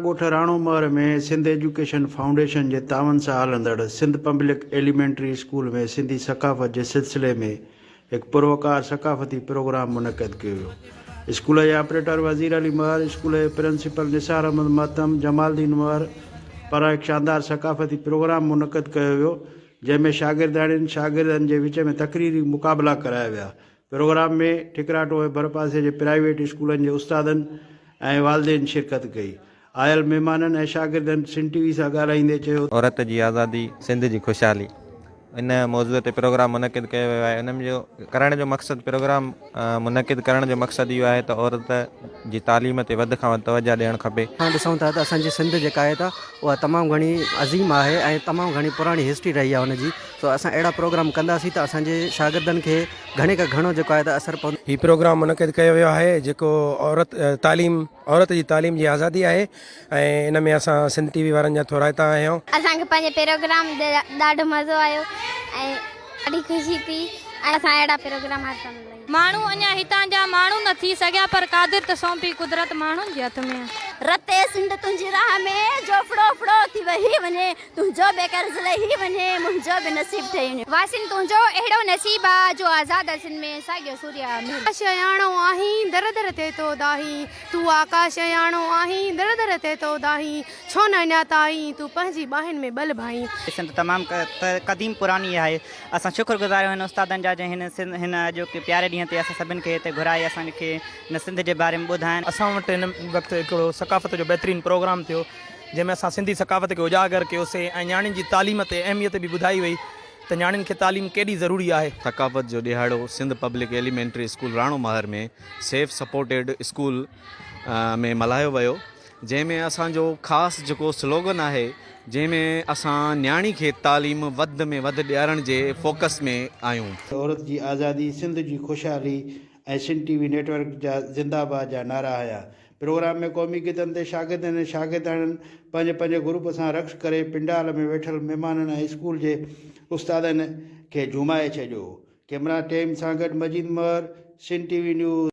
ॻोठ राणोमहर में Sindh education foundation जे तावन सां हलंदड़ सिंध पब्लिक एलिमेंट्री स्कूल में सिंधी सकाफ़त जे सिलसिले में हिकु पुरवकार सकाफ़ती प्रोग्राम मुनक़द कयो वियो। स्कूल जे ऑपरेटर वज़ीर अली महर, स्कूल जे प्रिंसिपल निसार अहमद महतम, जमालदीन महर पारां हिकु शानदार सकाफ़ती प्रोग्राम मुनक़द कयो वियो, जंहिंमें शागिर्दनि जे विच में तक़रीरी मुक़ाबला कराया विया। प्रोग्राम में ठिकराटो ऐं भरपासे जे प्राइवेट स्कूलनि जे उस्तादनि ऐं वालदेन शिरकत कई। आयल महिमाननि ऐं शागिर्दनि सिंध टीवी सां ॻाल्हाईंदे चयो, औरत जी आज़ादी, सिंध जी ख़ुशहाली, इन मौज़ूअ ते प्रोग्राम मुनक़िद कयो वियो आहे। उन जो करण जो मक़सदु प्रोग्राम मुनक़िद करण जो मक़सदु इहो आहे त औरत जी तालीम ते वधि खां वधि तवजो ॾियणु खपे। असां ॾिसूं था त असांजी सिंध जेका आहे त उहा तमामु घणी अज़ीम आहे ऐं तमामु घणी पुराणी हिस्ट्री रही आहे हुनजी। सो असां अहिड़ा प्रोग्राम कंदासीं त असांजे शागिर्दनि खे घणे खां घणो जेको आहे त असरु पवंदो। हीउ प्रोग्राम मुनक़िद कयो वियो आहे जेको औरत जी तालीम जी आज़ादी आहे ऐं इन में असां सिंध टीवी वारनि जा थोराइता आहियूं। असांखे पंहिंजे प्रोग्राम ते ॾाढो मज़ो आयो ऐं ॾाढी ख़ुशी थी ऐं असां अहिड़ा प्रोग्राम माण्हू अञा हितां जा माण्हू न थी सघिया पर क़ादिर त सौंपी कुदरत माण्हुनि जे हथ में। रते सिंध तुंहिंजी राह में जो फड़ो थी वही वञे, तुंहिंजो बेकर्ज़ लही वञे, मुंहिंजो बि नसीब ठही वञे। वासिन तुंहिंजो अहिड़ो नसीब आहे जो आज़ाद सिंध में साॻियो सूर्य आकाश याणो आहीं दर दर ते तो दाही, तूं आकाश याणो आहीं दर दर ते तो दाही, छो न अञा ताईं तूं पंहिंजी ॿाहिनि में बल भाई। सिंध तमामु क़दीम पुरानी आहे। असां शुक्रगुज़ार आहियूं हिन उस्तादनि जा जंहिं हिन जो की प्यारे ॾींहं ते असां सभिनि खे हिते घुराए असांखे हिन सिंध जे बारे में ॿुधाइनि। असां वटि हिन वक़्तु हिकिड़ो सकाफ़त जो बहितरीनु प्रोग्राम थियो जंहिंमें असां सिंधी सकाफ़त खे उजागर कयोसीं ऐं न्याणियुनि जी तालीम ते अहमियत बि ॿुधाई वई त न्याणियुनि खे तालीम केॾी ज़रूरी आहे। सकाफ़त जो ॾिहाड़ो सिंध पब्लिक एलिमेंट्री स्कूल राणोमहर में सेफ सपोर्टेड स्कूल में मल्हायो वियो, जंहिंमें असांजो ख़ासि जेको स्लोगन आहे जंहिंमें असां न्याणी खे तालीम वधि में वधि ॾियारण जे फोकस में आहियूं। औरत जी आज़ादी, सिंध जी ख़ुशहाली ऐं सिंध टीवी नेटवर्क जा ज़िंदाबाद जा नारा आया। प्रोग्राम में क़ौमी गीतनि ते शागिर्दनि ऐं शागिर्दाणनि पंहिंजे ग्रुप सां रक़्स करे पिंडाल में वेठल महिमाननि ऐं स्कूल जे उस्तादनि खे झुमाए छॾियो। कैमरा टीम सां गॾु मजीद महर, सिंध टीवी न्यूज़।